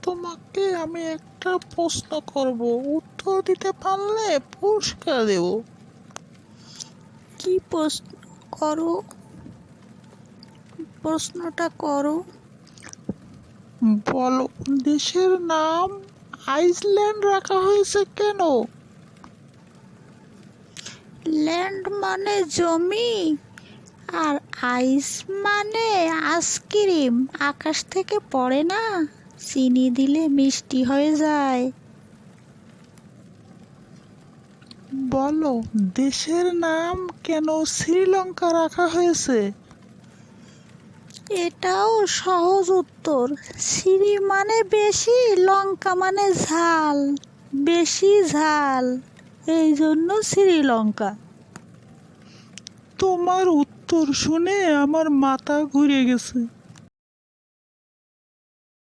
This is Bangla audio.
তোমাকে আমি একটা প্রশ্ন করব, উত্তর দিতে পারলে পুরস্কার দেব। কি প্রশ্ন? করো, প্রশ্নটা করো। বলো, দেশের নাম আইসল্যান্ড রাখা হয়েছে কেন? ল্যান্ড মানে জমি, আর আইস মানে আইসক্রিম, আকাশ থেকে পড়ে না, চিনি দিলে মিষ্টি হয়ে যায়। বলো, দেশের নাম কেন শ্রীলঙ্কা রাখা হয়েছে? এটাও সহজ উত্তর। শ্রী মানে বেশি, লঙ্কা মানে ঝাল, বেশি ঝাল, এই জন্য শ্রীলঙ্কা। তোমার উত্তর শুনে আমার মাথা ঘুরে গেছে।